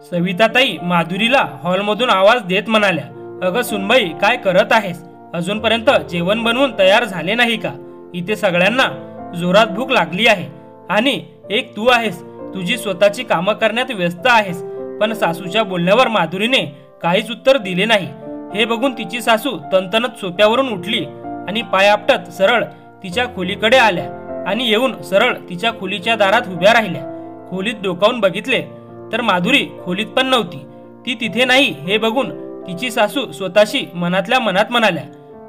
सविताताई माधुरीला हॉलमधून आवाज देत म्हणाल्या, अगं सुनबाई, काय करत आहेस? अजूनपर्यंत जेवण बनवून तयार झाले नाही का? इथे सगळ्यांना जोरात भूक लागली आहे आणि एक तू आहेस, तुझी स्वतःची कामं करण्यात व्यस्त आहेस. पण सासूच्या बोलण्यावर माधुरीने काहीच उत्तर दिले नाही. हे बघून तिची सासू तनतनत सोप्यावरून उठली आणि पाय आपटत सरळ तिच्या खोलीकडे आल्या आणि येऊन सरळ तिच्या खोलीच्या दारात उभ्या राहिल्या. खोलीत डोकावून बघितले तर माधुरी खोलीत पण नव्हती. ती तिथे नाही हे बघून तिची सासू स्वतःशी मनातल्या मनात म्हणाल्या,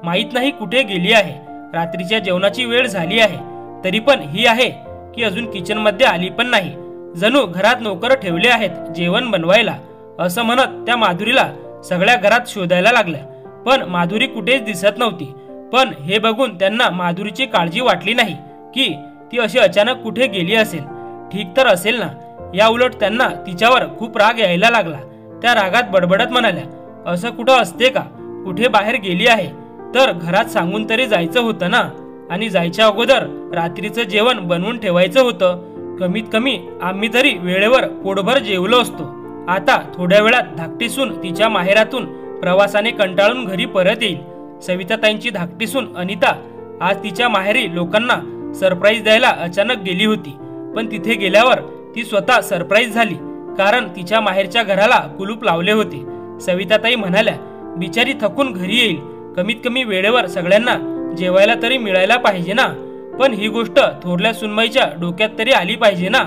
माहीत नाही कुठे गेली आहे. रात्रीच्या जेवणाची वेळ झाली आहे, तरी पण ही आहे की अजून किचन मध्ये आली पण नाही. जणू घरात नोकर ठेवले आहेत जेवण बनवायला. असं म्हणत त्या माधुरीला सगळ्या घरात शोधायला लागल्या, पण माधुरी कुठेच दिसत नव्हती. पण हे बघून त्यांना माधुरीची काळजी वाटली नाही की ती अशी अचानक कुठे गेली असेल. ठीक तर असेल ना? या उलट त्यांना तिच्यावर खूप राग यायला लागला. त्या रागात बडबडत म्हणाल्या, असं कुठं असते का? कुठे बाहेर गेली आहे तर घरात सांगून तरी जायचं होतं ना. आणि जायच्या अगोदर रात्रीचं जेवण बनवून ठेवायचं होतं. कमीत कमी आम्ही तरी वेळेवर पोटभर जेवलो असतो. आता थोड्या वेळात धाकटी सून तिच्या माहेरातून प्रवासाने कंटाळून घरी परत येईल. सविताताईंची धाकटी सून अनिता आज तिच्या माहेरी लोकांना सरप्राईज द्यायला अचानक गेली होती. पण तिथे गेल्यावर ती स्वतः सरप्राईज झाली, कारण तिच्या माहेरच्या घराला कुलूप लावले होते. सविताताई म्हणाल्या, बिचारी थकून घरी येईल, कमीत कमी वेळेवर सगळ्यांना जेवायला तरी मिळायला पाहिजे ना. पण ही गोष्ट थोरल्या सुनबाईच्या डोक्यात तरी आली पाहिजे ना.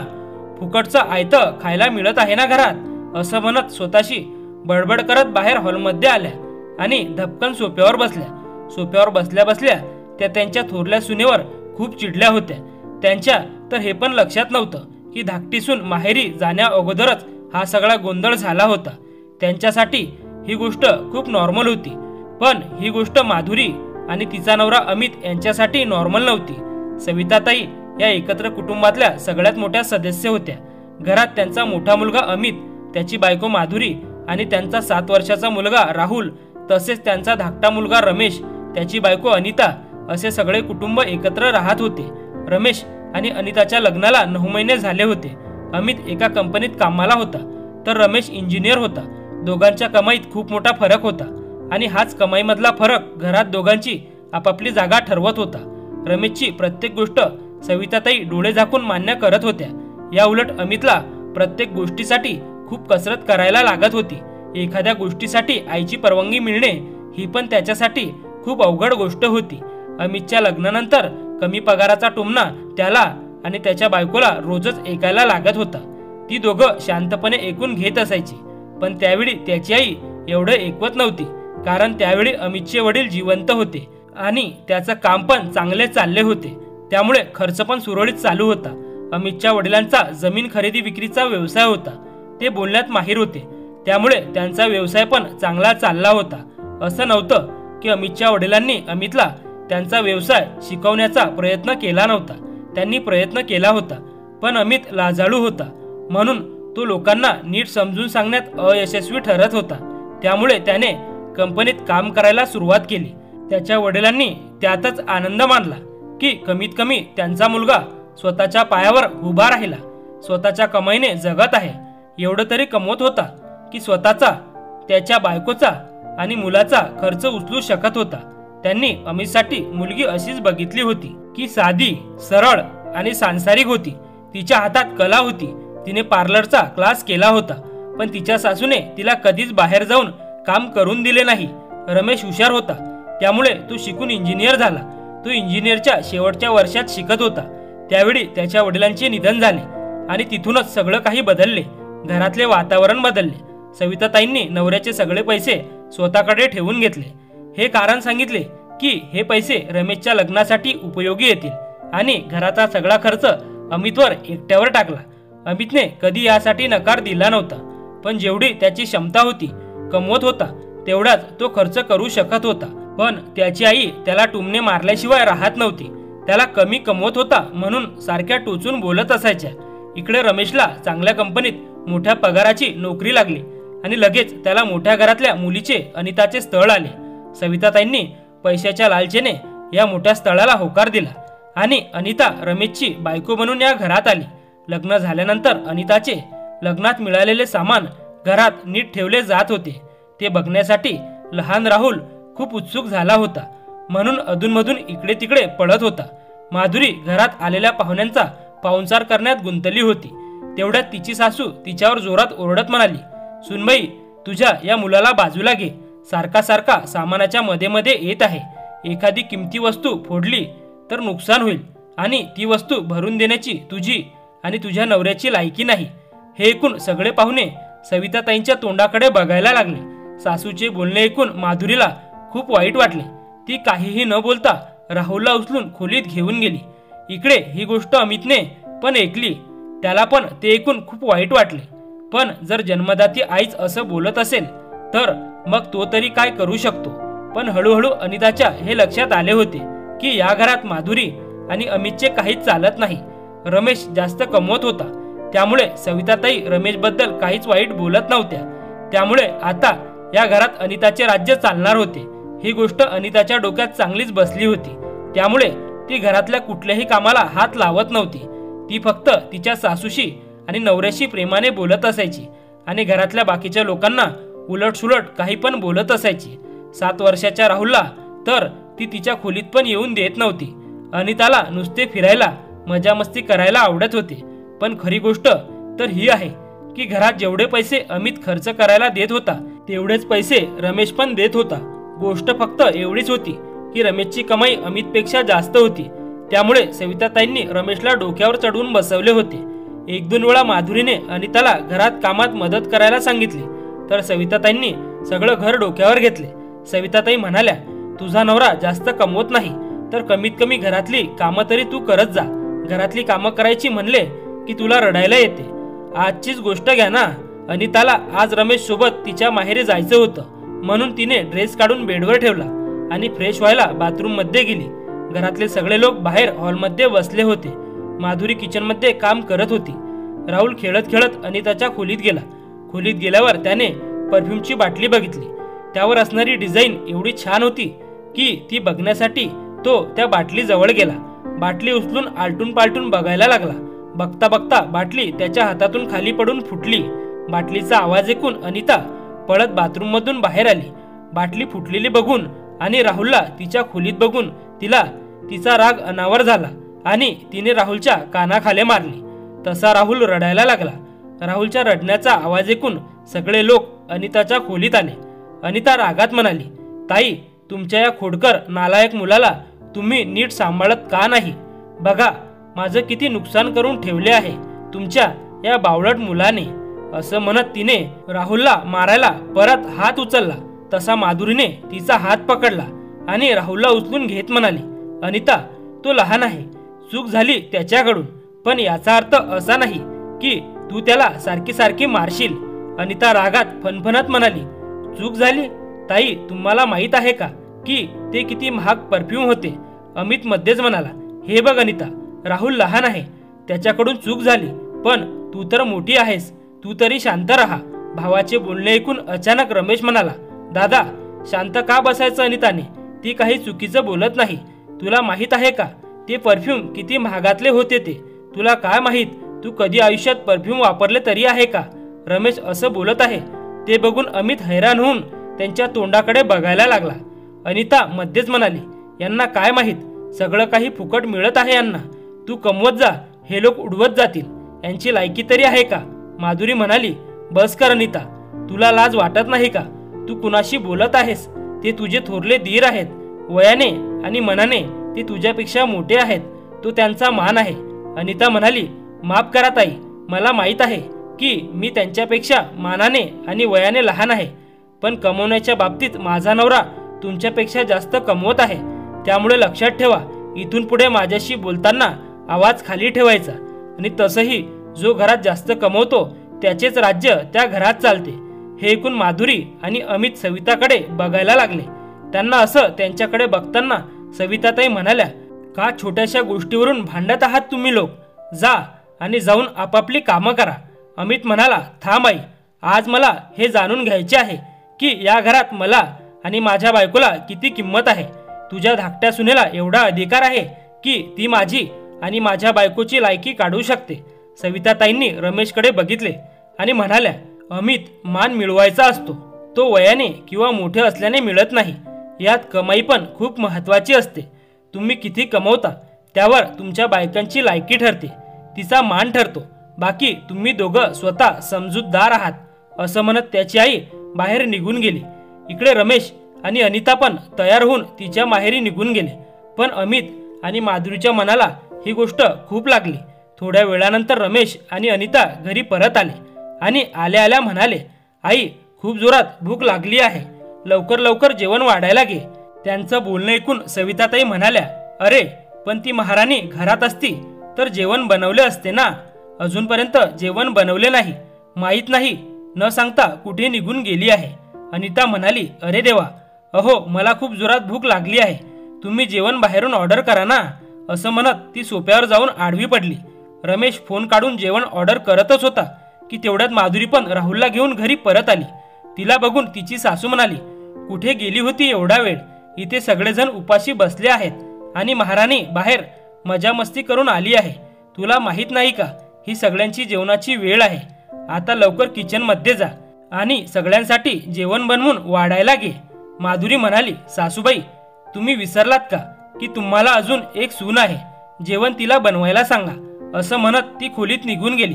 फुकटचं आयतं खायला मिळत आहे ना घरात, असं म्हणत स्वतःशी बडबड करत बाहेर हॉलमध्ये आल्या आणि धपकन सोप्यावर बसल्या. सोप्यावर बसल्या बसल्या त्या त्यांच्या थोरल्या सुनेवर खूप चिडल्या होत्या. त्यांच्या तर हे पण लक्षात नव्हतं की धाकटी सून माहेरी जाण्या अगोदरच हा सगळा गोंधळ झाला होता. त्यांच्यासाठी ही गोष्ट खूप नॉर्मल होती, पण ही गोष्ट माधुरी आणि तिचा नवरा अमित यांच्यासाठी नॉर्मल नव्हती. सविताताई या एकत्र कुटुंबातल्या सगळ्यात मोठ्या सदस्य होत्या. घरात त्यांचा मोठा मुलगा अमित, त्याची बायको माधुरी आणि त्यांचा 7 वर्षाचा मुलगा राहुल, तसेच त्यांचा धाकटा मुलगा रमेश, त्याची बायको अनिता, असे सगळे कुटुंब एकत्र राहत होते. रमेश आणि अनिताच्या लग्नाला 9 महिने झाले होते. अमित एका कंपनीत कामाला होता तर रमेश इंजिनियर होता. दोघांच्या कमाईत खूप मोठा फरक होता आणि हाच कमाईमधला फरक घरात दोघांची आपापली जागा ठरवत होता. रमेशची प्रत्येक गोष्ट सविताताई डोळे झाकून मान्य करत होत्या. या उलट अमितला प्रत्येक गोष्टीसाठी खूप कसरत करायला लागत होती. एखाद्या गोष्टीसाठी आईची परवानगी मिळणे ही पण त्याच्यासाठी खूप अवघड गोष्ट होती. अमितच्या लग्नानंतर कमी पगाराचा टुमणा त्याला आणि त्याच्या बायकोला रोजच ऐकायला लागत होता. ती दोघं शांतपणे ऐकून घेत असायची, पण त्यावेळी त्याची आई एवढं ऐकवत नव्हती, कारण त्यावेळी अमितचे वडील जिवंत होते आणि त्याचं काम पण चांगले चालले होते. त्यामुळे खर्च पण सुरळीत चालू होता. अमितच्या वडिलांचा जमीन खरेदी विक्रीचा व्यवसाय होता. ते बोलण्यात माहीर होते, त्यामुळे त्यांचा व्यवसाय पण चांगला चालला होता. असं नव्हतं की अमितच्या वडिलांनी अमितला त्यांचा व्यवसाय शिकवण्याचा प्रयत्न केला नव्हता. त्यांनी प्रयत्न केला होता, पण अमित लाजाळू होता, म्हणून तो लोकांना नीट समजून सांगण्यात अयशस्वी ठरत होता. त्यामुळे त्याने कंपनीत काम करायला सुरुवात केली. त्याच्या वडिलांनी त्यातच आनंद मानला की कमीत कमी त्यांचा मुलगा स्वतःच्या पायावर उभा राहिला, स्वतःच्या कमाईने जगत आहे. एवढं तरी कमवत होता की स्वतःचा, त्याच्या बायकोचा आणि मुलाचा खर्च उचलू शकत होता. त्यांनी अमितसाठी मुलगी अशीच बघितली होती की साधी, सरळ आणि सांसारिक होती. तिच्या हातात कला होती. तिने पार्लरचा क्लास केला होता, पण तिच्या सासूने तिला कधीच बाहेर जाऊन काम करून दिले नाही. रमेश हुशार होता, त्यामुळे तो शिकून इंजिनियर झाला. तो इंजिनियरच्या शेवटच्या वर्षात शिकत होता. त्यावेळी त्याच्या वडिलांचे निधन झाले आणि तिथूनच सगळं काही बदलले. घरातले वातावरण बदलले. सविताताईंनी नवऱ्याचे सगळे पैसे स्वतःकडे ठेवून घेतले. हे कारण सांगितले की हे पैसे रमेशच्या लग्नासाठी उपयोगी येतील आणि घराचा सगळा खर्च अमितवर एकट्यावर टाकला. अमितने कधी यासाठी नकार दिला नव्हता, पण जेवढी त्याची क्षमता होती, कमवत होता, तेवढाच तो खर्च करू शकत होता. पण त्याची आई त्याला टुमणे मारल्याशिवाय राहत नव्हती. त्याला कमी कमवत होता म्हणून सारख्या टोचून बोलत असायच्या. इकडे रमेशला चांगल्या कंपनीत मोठ्या पगाराची नोकरी लागली आणि लगेच त्याला मोठ्या घरातल्या मुलीचे, अनिताचे स्थळ आले. सविताताईंनी पैशाच्या लालचेने या मोठ्या स्थळाला होकार दिला आणि अनिता रमेशची बायको बनून या घरात आली. लग्न झाल्यानंतर अनिताचे लग्नात मिळालेले सामान घरात नीट ठेवले जात होते ते बघण्यासाठी लहान राहुल खूप उत्सुक झाला होता, म्हणून अधूनमधून इकडे तिकडे पळत होता. माधुरी घरात आलेल्या पाहुण्यांचा पाहुणचार करण्यात गुंतली होती. तेवढ्यात तिची सासू तिच्यावर जोरात ओरडत म्हणाली, सुनबाई, तुझ्या या मुलाला बाजूला घे. सारखा सारखा सामानाच्या मध्ये मध्ये येत आहे. एखादी किमती वस्तू फोडली तर नुकसान होईल आणि ती वस्तू भरून देण्याची तुझी आणि तुझ्या नवऱ्याची लायकी नाही. हे ऐकून सगळे पाहुणे सविताताईंच्या तोंडाकडे बघायला लागले. सासूचे बोलणे ऐकून माधुरीला खूप वाईट वाटले. ती काहीही न बोलता राहुलला उचलून खोलीत घेऊन गेली. इकडे ही गोष्ट अमितने पण ऐकली. त्याला पण ते ऐकून खूप वाईट वाटले. पण जर जन्मदाती आईच असं बोलत असेल तर मग तो तरी काय करू शकतो. पण हळूहळू अनिताच्या हे लक्षात आले होते की या घरात माधुरी आणि अमितचे काहीच चालत नाही. रमेश जास्त कमवत होता, त्यामुळे सविताताई रमेशबद्दल काहीच वाईट बोलत नव्हत्या. त्यामुळे आता या घरात अनिताचे राज्य चालणार होते. ही गोष्ट अनिताच्या डोक्यात चांगलीच बसली होती. त्यामुळे ती घरातल्या कुठल्याही कामाला हात लावत नव्हती. ती फक्त तिच्या सासूशी आणि नवऱ्याशी प्रेमाने बोलत असायची आणि घरातल्या बाकीच्या लोकांना उलटसुलट काही पण बोलत असायची. 7 वर्षाच्या राहुलला तर ती तिच्या खोलीत पण येऊन देत नव्हती. अनिताला नुसते फिरायला मजा मस्ती करायला आवडत होते. पण खरी गोष्ट तर ही आहे की घरात जेवढे पैसे अमित खर्च करायला देत होता तेवढेच पैसे रमेश पण देत होता. गोष्ट फक्त एवढीच होती की रमेशची कमाई अमितपेक्षा जास्त होती. त्यामुळे सविताताईंनी रमेशला डोक्यावर चढवून बसवले होते. 1-2 वेळा माधुरीने अनिताला घरात कामात मदत करायला सांगितली तर सविताताईंनी सगळं घर डोक्यावर घेतले. सविताताई म्हणाल्या, तुझा नवरा जास्त कमवत नाही तर कमीत कमी घरातली कामं तरी तू करत जा. घरातली कामं करायची म्हणले की तुला रडायला येते. आजचीच गोष्ट घ्या ना, अनिताला आज रमेश सोबत तिच्या माहेरी जायचं होतं, म्हणून तिने ड्रेस काढून बेडवर ठेवला आणि फ्रेश व्हायला बाथरूम मध्ये गेली. घरातले सगळे लोक बाहेर हॉलमध्ये बसले होते. माधुरी किचन मध्ये काम करत होती. राहुल खेळत खेळत अनिताच्या खोलीत गेला. खोलीत गेल्यावर त्याने परफ्यूमची बाटली बघितली. त्यावर असणारी डिझाईन एवढी छान होती की ती बघण्यासाठी तो त्या बाटली जवळ गेला. बाटली उचलून आलटून पालटून बघायला लागला. बघता बघता बाटली त्याच्या हातातून खाली पडून फुटली. बाटलीचा आवाज ऐकून अनिता पळत बाथरूम मधून बाहेर आली. बाटली फुटलेली बघून आणि राहुलला तिच्या खोलीत बघून तिचा राग अनावर झाला आणि तिने राहुलच्या कानाखाली मारली. तसा राहुल रडायला लागला. राहुलच्या रडण्याचा आवाज ऐकून सगळे लोक अनिताच्या खोलीत आले. अनिता रागात म्हणाली, ताई, तुमच्या या खोडकर नालायक मुलाला तुम्ही नीट सांभाळत का नाही? बघा माझं किती नुकसान करून ठेवले आहे तुमच्या या बावळट मुलाने. असं म्हणत तिने राहुलला मारायला परत हात उचलला. तसा माधुरीने तिचा हात पकडला आणि राहुलला उचलून घेत म्हणाली, अनिता, तो लहान आहे, चूक झाली त्याच्याकडून, पण याचा अर्थ असा नाही की तू त्याला सारखी सारखी मारशील. अनिता रागात फणफणत म्हणाली, चूक झाली? ताई, तुम्हाला माहित आहे का की ते किती महाग परफ्यूम होते? अमित मध्येच म्हणाला, हे बघ अनिता, राहुल लहान आहे, त्याच्याकडून चूक झाली, पण तू तर मोठी आहेस, तू तरी शांत राहा. भावाचे बोलणे ऐकून अचानक रमेश म्हणाला, दादा, शांत का बसायचं अनिताने? ती काही चुकीचं बोलत नाही. तुला माहित आहे का ते परफ्यूम किती महागातले होते ते? तुला काय माहित तू कधी आयुष्यात परफ्यूम वापरले तरी आहे का? रमेश असं बोलत आहे ते बघून अमित हैराण होऊन त्यांच्या तोंडाकडे बघायला लागला. अनिता मध्येच म्हणाली, यांना काय माहित, सगळं काही फुकट मिळत आहे यांना. तू कमवत जा, हे लोक उडवत जातील, यांची लायकी तरी आहे का? माधुरी म्हणाली, बस कर अनिता, तुला लाज वाटत नाही का? तू कुणाशी बोलत आहेस? ते तुझे थोरले दीर आहेत. वयाने आणि मनाने ते तुझ्यापेक्षा मोठे आहेत. तो त्यांचा मान आहे. अनिता म्हणाली, माफ करा ताई, मला माहित आहे की मी त्यांच्यापेक्षा मानाने आणि वयाने लहान आहे, पण कमवण्याच्या बाबतीत माझा नवरा तुमच्यापेक्षा जास्त कमवत आहे. त्यामुळे लक्षात ठेवा, इथून पुढे माझ्याशी बोलताना आवाज खाली ठेवायचा. आणि तसंही जो घरात जास्त कमवतो त्याचेच राज्य त्या घरात चालते. हे ऐकून माधुरी आणि अमित सविताकडे बघायला लागले. त्यांना असं त्यांच्याकडे बघताना सविताताई म्हणाल्या, का छोट्याशा गोष्टीवरून भांडत आहात तुम्ही लोक? जा आणि जाऊन आपापली कामं करा. अमित म्हणाला, थांब आई, आज मला हे जाणून घ्यायचे आहे की या घरात मला आणि माझ्या बायकोला किती किंमत आहे. तुझ्या धाकट्या सुनेला एवढा अधिकार आहे की ती माझी आणि माझ्या बायकोची लायकी काढू शकते. सविताताईंनी रमेशकडे बघितले आणि म्हणाल्या, अमित मान मिळवायचा असतो, तो वयाने किंवा मोठे असल्याने मिळत नाही. यात कमाई पण खूप महत्त्वाची असते. तुम्ही किती कमवता त्यावर तुमच्या बायकांची लायकी ठरते, तिचा मान ठरतो. बाकी तुम्ही दोघं स्वतः समजूतदार आहात, असं म्हणत त्याची आई बाहेर निघून गेली. इकडे रमेश आणि अनिता पण तयार होऊन तिच्या माहेरी निघून गेले. पण अमित आणि माधुरीच्या मनाला ही गोष्ट खूप लागली. थोड्या वेळानंतर रमेश आणि अनिता घरी परत आले आणि आल्या आल्या म्हणाले, आई, खूप जोरात भूक लागली आहे, लवकर लवकर जेवण वाढायला घे. त्यांचं बोलणं ऐकून सविताताई म्हणाल्या, अरे पण ती महाराणी घरात असती तर जेवण बनवले असते ना. अजूनपर्यंत जेवण बनवले नाही, माहीत नाही, न सांगता कुठे निघून गेली आहे. अनिता म्हणाली, अरे देवा, अहो मला खूप जोरात भूक लागली आहे, तुम्ही जेवण बाहेरून ऑर्डर करा ना. असं म्हणत ती सोप्यावर जाऊन आडवी पडली. रमेश फोन काढून जेवण ऑर्डर करतच होता की तेवढ्यात माधुरी पण राहुलला घेऊन घरी परत आली. तिला बघून तिची सासू म्हणाली, कुठे गेली होती एवढा वेळ? इथे सगळेजण उपाशी बसले आहेत आणि महाराणी बाहेर मजा मस्ती करून आली आहे. तुला माहीत नाही का, ही सगळ्यांची जेवणाची वेळ आहे. आता लवकर किचन मध्ये जा आणि सगळ्यांसाठी जेवण बनवून वाढायला घे. माधुरी म्हणाली, सासूबाई, तुम्ही विसरलात का की तुम्हाला अजून एक सून आहे, जेवण तिला बनवायला सांगा. असं म्हणत ती खोलीत निघून गेली.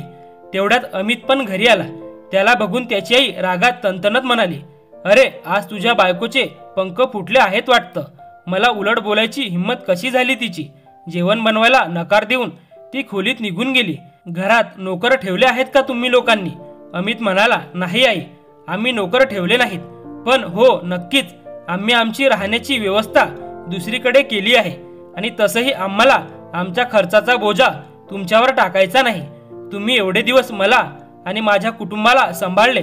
तेवढ्यात अमित पण घरी आला. त्याला बघून त्याची आई रागात तणतणत म्हणाली, अरे आज तुझ्या बायकोचे पंख फुटले आहेत वाटतं. मला उलट बोलायची हिंमत कशी झाली तिची? जेवण बनवायला नकार देऊन ती खोलीत निघून गेली. घरात नोकर ठेवले आहेत का तुम्ही लोकांनी? अमित म्हणाला, नाही आई, आम्ही नोकर ठेवले नाहीत, पण हो नक्कीच आम्ही आमची राहण्याची व्यवस्था दुसरीकडे केली आहे आणि तसंही आम्हाला आमच्या खर्चाचा बोजा तुमच्यावर टाकायचा नाही. तुम्ही एवढे दिवस मला आणि माझ्या कुटुंबाला सांभाळले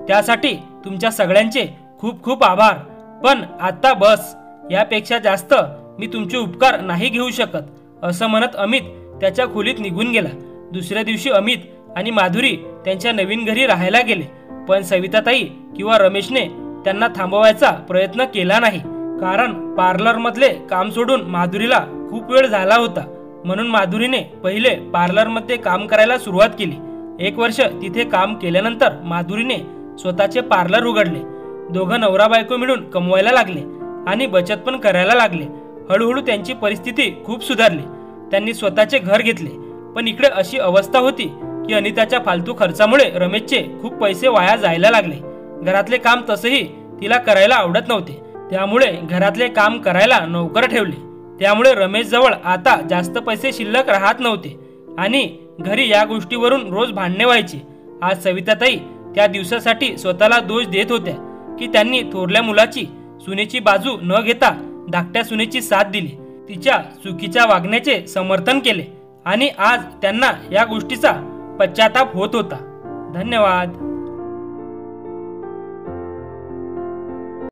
त्यासाठी तुमच्या सगळ्यांचे खूप खूप आभार. पण आता बस, यापेक्षा जास्त मी तुमचे उपकार नाही घेऊ शकत. असं म्हणत अमित त्याच्या खोलीत निघून गेला. दुसऱ्या दिवशी अमित आणि माधुरी त्यांच्या नवीन घरी राहायला गेले. पण सविताताई किंवा रमेशने त्यांना थांबवायचा प्रयत्न केला नाही, कारण पार्लरमधले काम सोडून माधुरीला खूप वेळ झाला होता. म्हणून माधुरीने पहिले पार्लरमध्ये काम करायला सुरुवात केली. 1 वर्ष तिथे काम केल्यानंतर माधुरीने स्वतःचे पार्लर उघडले. दोघं नवरा बायको मिळून कमवायला लागले आणि बचत पण करायला लागले. हळूहळू त्यांची परिस्थिती खूप सुधारली. त्यांनी स्वतःचे घर घेतले. पण इकडे अशी अवस्था होती की अनिताच्या फालतू खर्चामुळे रमेशचे खूप पैसे वाया जायला लागले. घरातले काम तसेही तिला करायला आवडत नव्हते, त्यामुळे घरातले काम करायला नोकर ठेवले. त्यामुळे रमेश जवळ आता जास्त पैसे शिल्लक राहत नव्हते आणि घरी या गोष्टीवरून रोज भांडणे व्हायचे. आज सविताताई त्या दिवसासाठी स्वतःला दोष देत होत्या की त्यांनी थोरल्या मुलाची सुनेची बाजू न घेता धाकट्या सुनेची साथ दिली, तिच्या चुकीच्या वागण्याचे समर्थन केले आणि आज त्यांना या गोष्टीचा पश्चाताप होत होता. धन्यवाद.